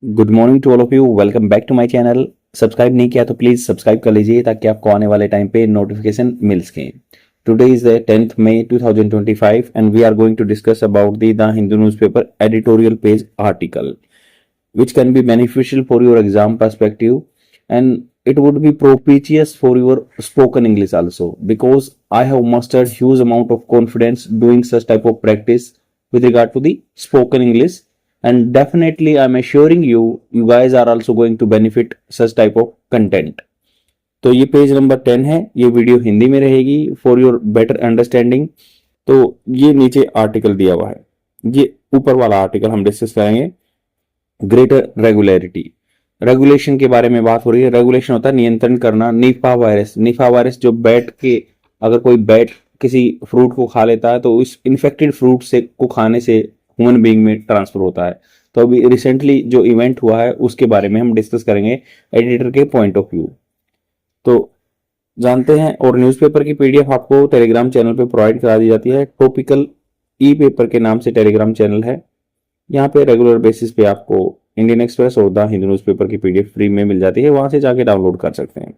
Good morning to all of you. Welcome back to my channel. Subscribe नहीं किया तो please subscribe कर लीजिए ताकि आपको आने वाले टाइम पे नोटिफिकेशन मिल सके। Today is the 10th May 2025 and we are going to discuss about the Hindu newspaper editorial page article which can be beneficial for your exam perspective, and it would be propitious for your spoken English also, because I have mastered huge amount of confidence doing such type of practice with regard to the spoken English, and definitely I'm assuring you you guys are also going to benefit such type of content. तो ये page number 10 है। ये video Hindi में रहेगी for your better understanding. तो ये नीचे article दिया हुआ है, ये ऊपर वाला आर्टिकल हम डिस्कस करेंगे। ग्रेटर रेगुलरिटी, रेगुलेशन के बारे में बात हो रही है। रेगुलेशन होता है नियंत्रण करना। निफा वायरस, निफा वायरस जो बैट के, अगर कोई बैट किसी फ्रूट को खा लेता है तो इस इन्फेक्टेड फ्रूट से को खाने से ह्यूमन बीइंग में ट्रांसफर होता है। तो अभी रिसेंटली जो इवेंट हुआ है उसके बारे में हम डिस्कस करेंगे एडिटर के पॉइंट ऑफ व्यू। तो जानते हैं, और न्यूज़पेपर की पीडीएफ आपको टेलीग्राम चैनल पे प्रोवाइड करा दी जाती है। टॉपिकल ई पेपर के नाम से टेलीग्राम चैनल है। यहाँ पे रेगुलर बेसिस पे आपको इंडियन एक्सप्रेस और द हिंदू न्यूज़पेपर की पीडीएफ फ्री में मिल जाती है, वहां से जाके डाउनलोड कर सकते हैं।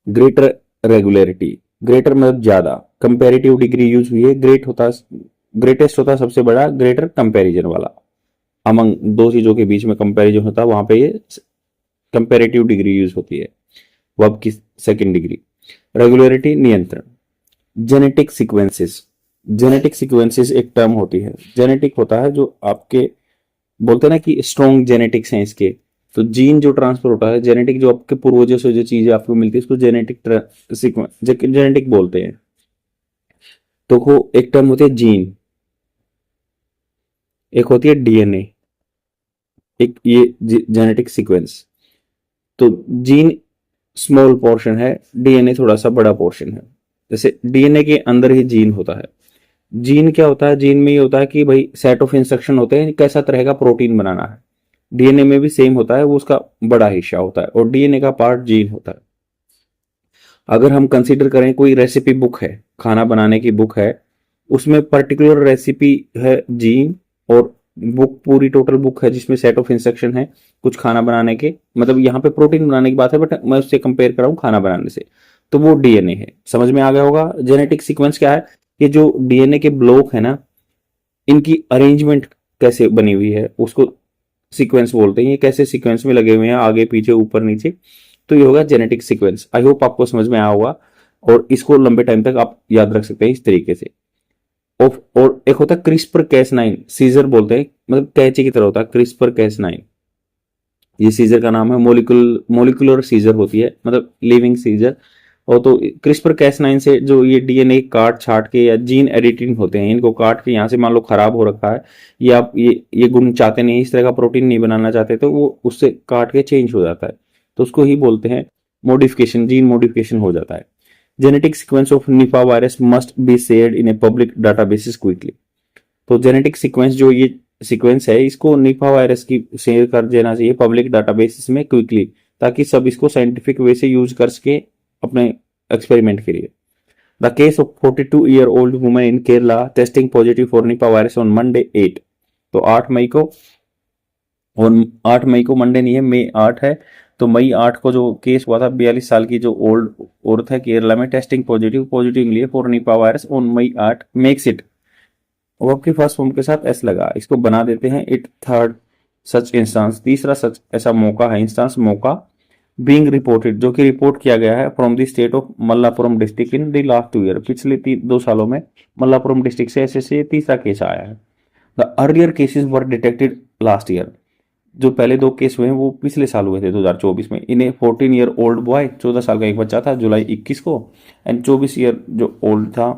ग्रेटर रेगुलरिटी, ग्रेटर मतलब ज्यादा, कंपेरेटिव डिग्री यूज हुई है। ग्रेटेस्ट होता है सबसे बड़ा, ग्रेटर कंपैरिजन वाला, अमंग दो चीजों के बीच में कंपैरिजन होता है, वहां पे ये कंपेरेटिव डिग्री यूज होती है, वर्ब की सेकंड डिग्री। रेगुलरिटी नियंत्रण। जेनेटिक सीक्वेंसेस, जेनेटिक सीक्वेंसेस एक टर्म होती है। जेनेटिक होता है जो आपके, बोलते हैं ना कि स्ट्रॉन्ग जेनेटिक्स हैं इसके, तो जीन जो ट्रांसफर होता है, जेनेटिक जो आपके पूर्वजों से जो चीजें आपको मिलती है उसको जेनेटिक सीक्वेंस, जेनेटिक बोलते हैं। तो वो एक टर्म होती है जीन, एक होती है डीएनए, एक ये जेनेटिक सीक्वेंस। तो जीन स्मॉल पोर्शन है, डीएनए थोड़ा सा बड़ा पोर्शन है। जैसे डीएनए के अंदर ही जीन होता है। जीन क्या होता है, जीन में ये होता है कि भाई सेट ऑफ इंस्ट्रक्शन होते हैं कैसा तरह का प्रोटीन बनाना है। डीएनए में भी सेम होता है, वो उसका बड़ा हिस्सा होता है और डीएनए का पार्ट जीन होता है। अगर हम कंसीडर करें कोई रेसिपी बुक है, खाना बनाने की बुक है, उसमें पर्टिकुलर रेसिपी है जीन, और बुक पूरी टोटल बुक है जिसमें सेट ऑफ इंस्ट्रक्शन है कुछ खाना बनाने के, मतलब यहाँ पे प्रोटीन बनाने की बात है बट मैं उससे कंपेयर कर रहा हूँ खाना बनाने से, तो वो डीएनए है। समझ में आ गया होगा। जेनेटिक सीक्वेंस क्या है, ये जो डीएनए के ब्लॉक है ना, इनकी अरेंजमेंट कैसे बनी हुई है उसको सीक्वेंस बोलते हैं। ये कैसे सीक्वेंस में लगे हुए हैं, आगे पीछे ऊपर नीचे, तो ये होगा जेनेटिक सीक्वेंस। आई होप आपको समझ में आया होगा और इसको लंबे टाइम तक आप याद रख सकते हैं इस तरीके से। और एक होता है क्रिस्पर कैस9, सीजर बोलते हैं, मतलब कैंची की तरह होता है क्रिस्पर कैस9। ये सीजर का नाम है, मोलिकुलर सीजर होती है, मतलब लिविंग सीजर। और तो क्रिस्पर कैस9 से जो ये डीएनए काट छाट के, या जीन एडिटिंग होते हैं, इनको काट के यहाँ से मान लो खराब हो रखा है, या आप ये गुण चाहते नहीं, इस तरह का प्रोटीन नहीं बनाना चाहते, तो वो उससे काट के चेंज हो जाता है, तो उसको ही बोलते हैं मॉडिफिकेशन, जीन मॉडिफिकेशन हो जाता है। Genetic sequence of Nipah virus must be shared in a public databases quickly. तो जेनेटिक सीक्वेंस जो ये सीक्वेंस है, इसको निपा वायरस की शेयर कर देना चाहिए पब्लिक डाटाबेसिस में क्विकली, ताकि सब इसको साइंटिफिक वे से यूज कर सके अपने एक्सपेरिमेंट के लिए। The case of 42-year-old woman in Kerala testing positive for Nipah virus on Monday 8। तो 8 मई को, और 8 मई को मंडे नहीं है, मई 8 है, तो मई 8 को जो केस हुआ था, 42 साल की जो ओल्ड औरत है केरला में, टेस्टिंग पॉजिटिव मिली है for Nipah virus on May 8, makes it, verb की फर्स्ट फॉर्म के साथ एस लगा, इसको बना देते हैं इट थर्ड सच इंस्टांस, तीसरा सच ऐसा मौका है, इंस्टांस मौका, बीइंग रिपोर्टेड जो कि रिपोर्ट किया गया है from the state of Malappuram district in the last 2 year, पिछले 2 सालों में मल्लापुरम डिस्ट्रिक्ट से ऐसे तीसरा केस आया है। The earlier cases were detected last year, जो पहले 2 केस हुए हैं वो पिछले साल हुए थे 2024 में। इन्हें 14-year-old बॉय, 14 साल का एक बच्चा था जुलाई 21 को, एंड 24 ईयर जो ओल्ड था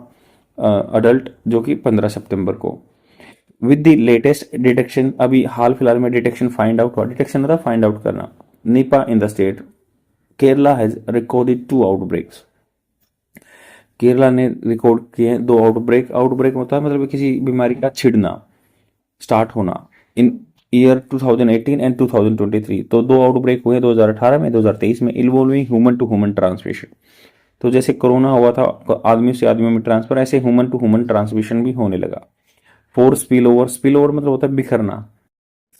अडल्ट, जो कि 15 सितंबर को। विद द लेटेस्ट डिटेक्शन, अभी हाल फिलहाल में डिटेक्शन फाइंड आउट हुआ, डिटेक्शन मतलब फाइंड आउट करना, Nipah in the state Kerala has recorded 2 outbreaks. Kerala ने रिकॉर्ड किए 2 आउटब्रेक। आउटब्रेक होता है मतलब किसी बीमारी का छिड़ना, स्टार्ट होना, इन ईयर 2018 एंड 2023। तो 2 आउटब्रेक हुए 2018 में, 2023 में, involving human to human transmission. तो जैसे कोरोना हुआ था आदमी से आदमी में ट्रांसफर, ऐसे ह्यूमन टू ह्यूमन ट्रांसमिशन भी होने लगा। 4 स्पिल ओवर, स्पिल ओवर मतलब होता है बिखरना,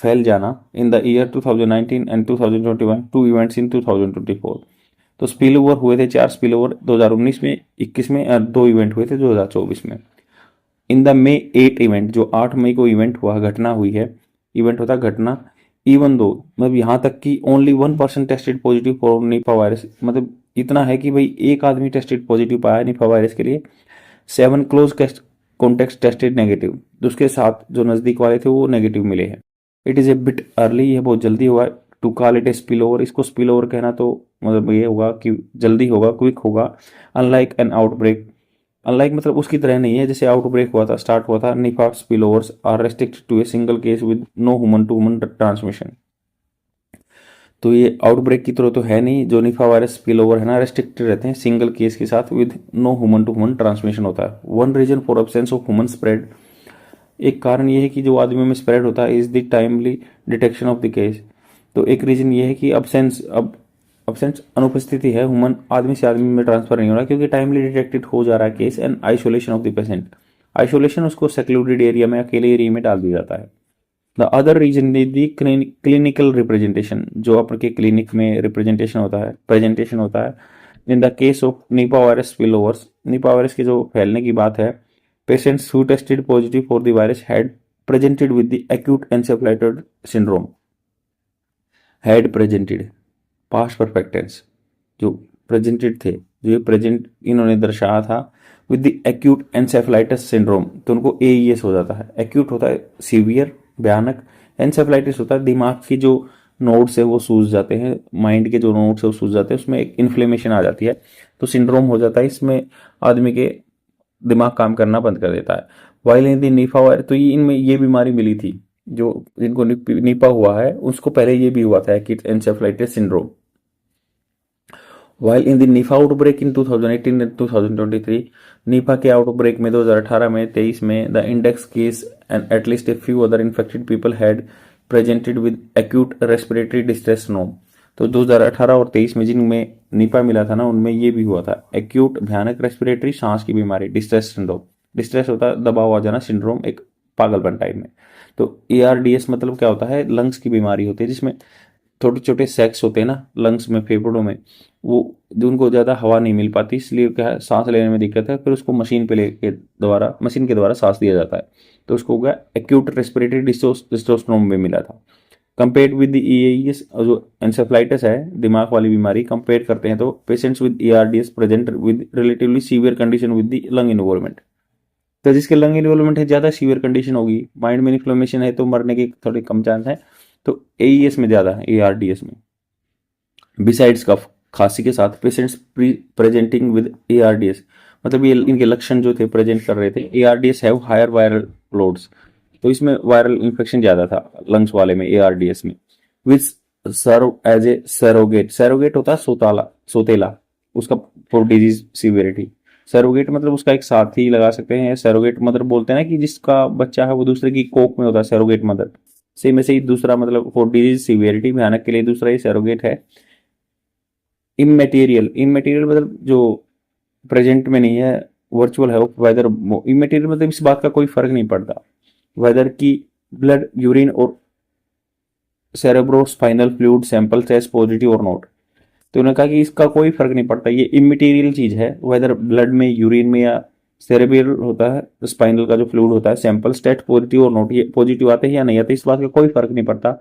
फैल जाना in the year 2019 and 2021, 2 events in 2024। तो स्पिल ओवर हुए थे 4 स्पिल ओवर 2019 में, 21 में, और 2 इवेंट हुए थे 2024 में। इन द मे 8 इवेंट, जो 8 मई को इवेंट हुआ, घटना हुई है, इवेंट होता घटना, इवन दो मतलब यहाँ तक कि only 1% tested positive for Nipah virus, मतलब इतना है कि भाई एक आदमी टेस्टेड पॉजिटिव पाया निपा वायरस के लिए, 7 क्लोज कॉन्टेक्ट टेस्टेड नेगेटिव, तो उसके साथ जो नज़दीक वाले थे वो नेगेटिव मिले हैं। It is a bit early, यह बहुत जल्दी हुआ to call it a spill over, इसको स्पिल ओवर कहना तो मतलब ये होगा कि जल्दी होगा, क्विक होगा। अनलाइक एन आउटब्रेक, अनलाइक मतलब उसकी तरह नहीं है जैसे आउटब्रेक हुआ था, स्टार्ट हुआ था। Nipah spill overs are restricted to a single case with no human to human transmission. तो ये आउटब्रेक की तरह तो है नहीं, जो निफा वायरस स्पिल ओवर है ना, रेस्ट्रिक्टेड रहते हैं सिंगल केस के साथ with no human to human transmission होता है। One reason for absence of human spread, एक कारण ये है कि जो आदमी में स्प्रेड होता है is the timely detection of the case. तो एक रीजन ये है कि अब्सेंस अनुपस्थिति है, ह्यूमन आदमी से आदमी में ट्रांसफर नहीं हो रहा क्योंकि टाइमली डिटेक्टेड हो जा रहा है case. And isolation of the patient, isolation, उसको सेक्लूडेड एरिया में, अकेले एरिया में डाल दिया जाता है। The other reason is the clinical representation, जो आपके क्लिनिक में रिप्रेजेंटेशन होता है, प्रेजेंटेशन होता है। In the case of Nipah virus spill overs, Nipah virus के जो फैलने की बात है, patients who tested positive for the virus had presented with the acute encephalitis syndrome, had presented, past perfect tense, जो प्रेजेंटेड थे, जो ये प्रेजेंट इन्होंने दर्शाया था with the acute encephalitis syndrome, तो उनको एईएस हो जाता है। एक्यूट होता है सीवियर, भयानक, एन्सेफेलाइटिस होता है दिमाग की जो नोड्स है वो सूज जाते हैं, माइंड के जो नोड्स है वो सूज जाते हैं, उसमें एक इन्फ्लेमेशन आ जाती है, तो सिंड्रोम हो जाता है, इसमें आदमी के दिमाग काम करना बंद कर देता है। वाइल इन दी निफा वायरस, तो ये इनमें ये बीमारी मिली थी, जो जिनको निपा हुआ है उसको पहले ये भी हुआ था acute encephalitis syndrome. While in the निफा आउटब्रेक इन 2018 एंड 2023, निपा के आउटब्रेक में 2018 में 23 में, the index case and at least a few other infected people had presented with acute respiratory distress syndrome. तो 2018 और 23 में जिनमें निपा मिला था ना, उनमें ये भी हुआ था, एक्यूट भयानक रेस्पिरेटरी सांस की बीमारी, डिस्ट्रेस सिंड्रोम। डिस्ट्रेस होता है दबाव आ जाना, सिंड्रोम एक पागलपन टाइप में। तो एआरडीएस मतलब क्या होता है, लंग्स की बीमारी होती है जिसमें छोटे छोटे सैक्स होते हैं ना लंग्स में, फेफड़ों में, वो जो उनको ज़्यादा हवा नहीं मिल पाती, इसलिए क्या है सांस लेने में दिक्कत है, फिर उसको मशीन के द्वारा सांस दिया जाता है, तो उसको हो गया एक्यूट रेस्पिरेटरी डिस्ट्रेस में मिला था। कंपेयर विद द ईएईएस, जो एंसेफ्लाइटिस है दिमाग वाली बीमारी, कंपेयर करते हैं तो patients with ARDS present with relatively severe condition with the lung involvement, तो जिसके लंग इन्वॉल्वमेंट है ज़्यादा सीवियर कंडीशन होगी, माइंड में इन्फ्लेमेशन है तो मरने के थोड़े कम चांस है, तो एईएस में ज़्यादा है, एआरडीएस में। बिसाइड्स कफ, खांसी के साथ पेशेंट्स प्रेजेंटिंग विद एआरडीएस, मतलब ये इनके लक्षण जो थे प्रेजेंट कर रहे थे, ARDS have higher viral loads, तो इसमें वायरल इन्फेक्शन ज़्यादा था लंग्स वाले में, एआरडीएस में। Which serve as a surrogate, surrogate होता है सोतेला उसका फॉर डिजीज सीवियरिटी। सैरोगेट मतलब उसका एक साथी लगा सकते हैं, सैरोगेट मदर बोलते हैं ना कि जिसका बच्चा है वो दूसरे की कोख में होता है, सैरोगेट मदर। सेम ऐसे ही दूसरा मतलब फॉर डिजीज सीवियरिटी, भयानक के लिए दूसरा ही सैरोगेट है। इमेटीरियल, इमेटीरियल मतलब जो प्रेजेंट में नहीं है, वर्चुअल है, वेदर इमेटीरियल मतलब इस बात का कोई फर्क नहीं पड़ता वेदर की ब्लड, यूरिन और cerebrospinal fluid sample test positive और नॉट, तो उन्होंने कहा कि इसका कोई फर्क नहीं पड़ता, ये इमेटीरियल चीज है, वेदर ब्लड में, यूरिन में या सेरेब्रल होता है, स्पाइनल का जो फ्लूइड होता है, सैंपल टेस्ट पॉजिटिव और नॉट, ये पॉजिटिव आते हैं या नहीं आते, इस बात का कोई फर्क नहीं पड़ता।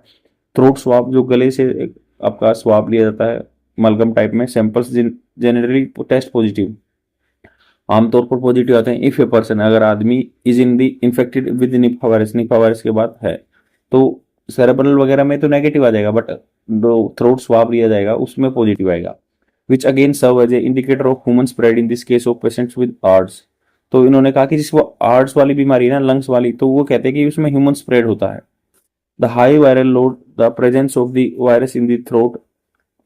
थ्रोट स्वाब, जो गले से आपका स्वाब लिया जाता है मलगम टाइप में, सैंपल्स जनरली टेस्ट पॉजिटिव, आमतौर पर पॉजिटिव आते हैं इफ ए पर्सन, अगर आदमी is in the infected with Nipah virus के बाद है, तो सेरेब्रल वगैरह में तो नेगेटिव आ जाएगा, बट जो थ्रोट स्वाब लिया जाएगा उसमें पॉजिटिव आएगा। Which again serve as a indicator of human spread in this case of patients with ARDS, तो इन्होंने कहा कि जिसको आर्ट्स वाली बीमारी है ना, लंग्स वाली, तो वो कहते हैं कि उसमें ह्यूमन स्प्रेड होता है। The high viral load, the presence of the virus in the throat,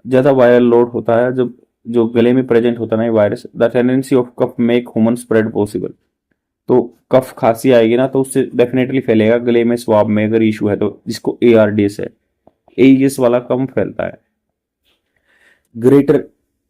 ज्यादा वायरल लोड होता है जब जो गले में प्रेजेंट होता है ना virus, the tendency of cough make human spread possible, तो कफ खांसी आएगी ना तो उससे डेफिनेटली फैलेगा गले में, स्वाब में अगर इशू है तो, जिसको एआरडीएस है। एईएस वाला कम फैलता है। ग्रेटर,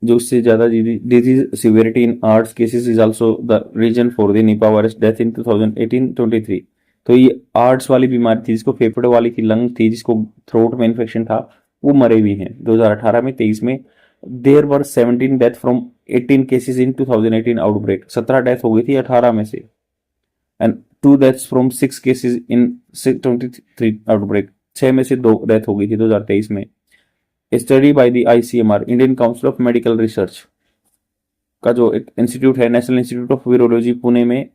जो उससे ज्यादा disease severity in ARDS cases is also the reason for the Nipah virus death in 2018-23। तो ये आर्ट्स वाली बीमारी थी, जिसको फेफड़े वाली थी, लंग थी, जिसको थ्रोट में इन्फेक्शन था, वो मरे भी हैं 2018 में, 23 में। देर वर 17 death from 18 cases in 2018 outbreak, 17 death हो गई थी 18 में से, and 2 deaths from 6 cases in 23 outbreak, 6 में से 2 डेथ हो गई थी 2023 में। Study by the ICMR, Indian council of medical research का जो एक इंस्टीट्यूट है, national institute of virology Pune में,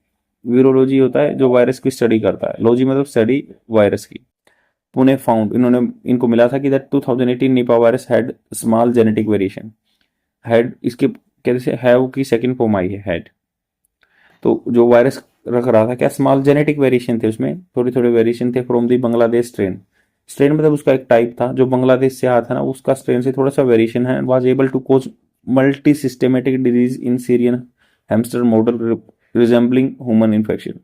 वीरोलॉजी होता है जो वायरस की स्टडी करता है, लॉजी मतलब स्टडी वायरस की, पुणे फाउंड, इन्होंने इनको मिला था कि that 2018 Nipah virus had small genetic variation, had इसके कैसे हैव की सेकंड फॉर्म आई है हैड, तो जो वायरस रख रहा था क्या स्मॉल जेनेटिक वेरिएशन थे, उसमें थोड़े थोड़े वेरिएशन थे from the Bangladesh strain, strain मतलब उसका एक टाइप था जो बांग्लादेश से आया था ना, उसका स्ट्रेन से थोड़ा सा वेरिएशन है, was able to cause multi systematic disease in Syrian hamster model resembling human infection.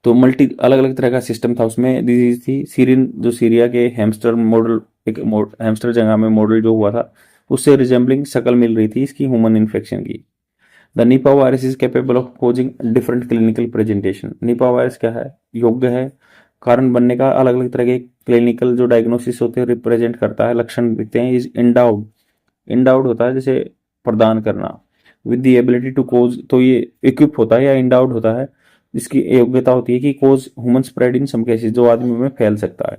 तो मल्टी अलग अलग तरह का सिस्टम था उसमें, डिजीज थी सीरियन, जो सीरिया के हैमस्टर मॉडल, एक हैमस्टर जगह में मॉडल जो हुआ था, उससे रिजेंबलिंग शक्ल मिल रही थी इसकी ह्यूमन इन्फेक्शन की। The Nipah virus is capable of causing different clinical presentation, Nipah virus क्या है, योग्य है कारण बनने का, अलग अलग तरह के क्लिनिकल जो डायग्नोसिस होते हैं रिप्रेजेंट करता है, लक्षण दिखते हैं। इज इंडाउड, इंडाउड होता है जैसे प्रदान करना, विद द एबिलिटी टू कोज, तो ये इक्विप होता है या इंडाउड होता है, जिसकी योग्यता होती है कि cause human spread in some cases, जो आदमी में फैल सकता है।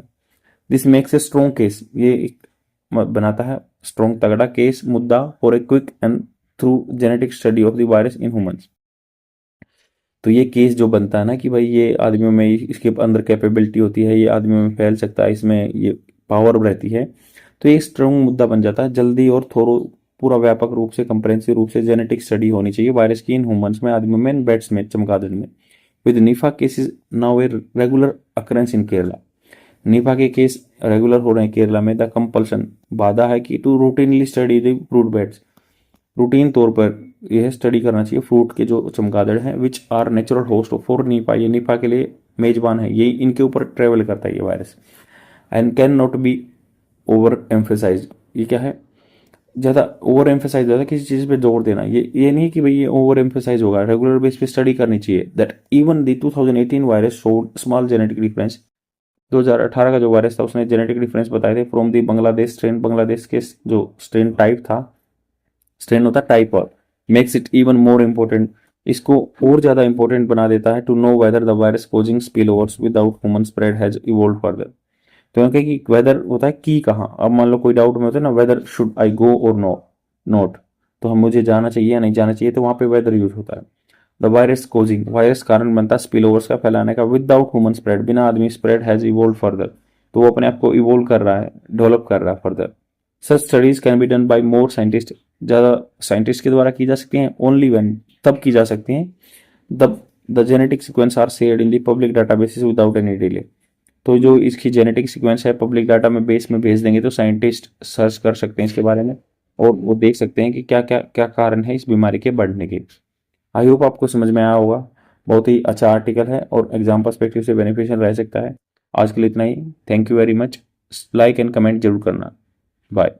This makes a strong case, ये एक बनाता है स्ट्रॉन्ग तगड़ा केस मुद्दा for a quick and through genetic study of the virus in humans. तो ये केस जो बनता है ना कि भाई ये आदमियों में इसके अंदर कैपेबिलिटी होती है, ये आदमियों में फैल सकता है, इसमें ये पावर रहती है, तो ये स्ट्रॉन्ग मुद्दा बन जाता है। जल्दी और थोरो पूरा व्यापक रूप से कंप्रेहेंसिव रूप से जेनेटिक स्टडी होनी चाहिए वायरस की इन ह्यूमंस में, आदमियों में, बैट्स में, चमगादड़ में। With Nipah cases now a regular occurrence in Kerala, Nipah के केस रेगुलर हो रहे हैं केरला में। द कंपल्सन, बाधा है कि to routinely study the fruit bats, routine तौर पर यह स्टडी करना चाहिए फ्रूट के जो चमगादड़ हैं, which are natural host for Nipah, ये निपा के लिए मेजबान है, ये इनके ऊपर ट्रेवल करता है ये virus. And can not be over emphasize, ये क्या है, ज़्यादा ओवर एम्फेसाइज, ज़्यादा किसी चीज़ पे जोर देना, ये नहीं कि भाई ये ओवर एम्फेसाइज होगा, रेगुलर बेस पे स्टडी करनी चाहिए। That even the 2018 virus showed small genetic difference, 2018 का जो वायरस था उसने जेनेटिक डिफरेंस बताए थे from the Bangladesh strain, Bangladesh के जो स्ट्रेन टाइप था, स्ट्रेन होता टाइप, और makes it even more important, इसको और ज़्यादा इंपॉर्टेंट बना देता है to know whether the virus causing spill overs without human spread has evolve further. तो कि वेदर होता है की कहाँ, अब मान लो कोई डाउट में होता है ना, वेदर शुड आई गो और नो नॉट, तो हम मुझे जाना चाहिए या नहीं जाना चाहिए, तो वहाँ पे वेदर यूज होता है। द वायरस कोजिंग, वायरस कारण बनता है स्पिल ओवर्स का फैलाने का, विदाउट ह्यूमन स्प्रेड, बिना आदमी स्प्रेड हैज इवॉल्व फर्दर, तो वो अपने आप को इवॉल्व कर रहा है, डेवलप कर रहा है further. Such studies can be done by more scientist, ज़्यादा साइंटिस्ट के द्वारा की जा सकती हैं, ओनली व्हेन, तब की जा सकती हैं, the genetic sequence are shared in the public databases without any delay, तो जो इसकी जेनेटिक सीक्वेंस है पब्लिक डाटा में बेस में भेज देंगे तो साइंटिस्ट सर्च कर सकते हैं इसके बारे में, और वो देख सकते हैं कि क्या क्या क्या कारण है इस बीमारी के बढ़ने के। आई होप आपको समझ में आया होगा, बहुत ही अच्छा आर्टिकल है और एग्जाम पर्सपेक्टिव से बेनिफिशियल रह सकता है। आज के लिए इतना ही, thank you very much, like and comment जरूर करना, बाय।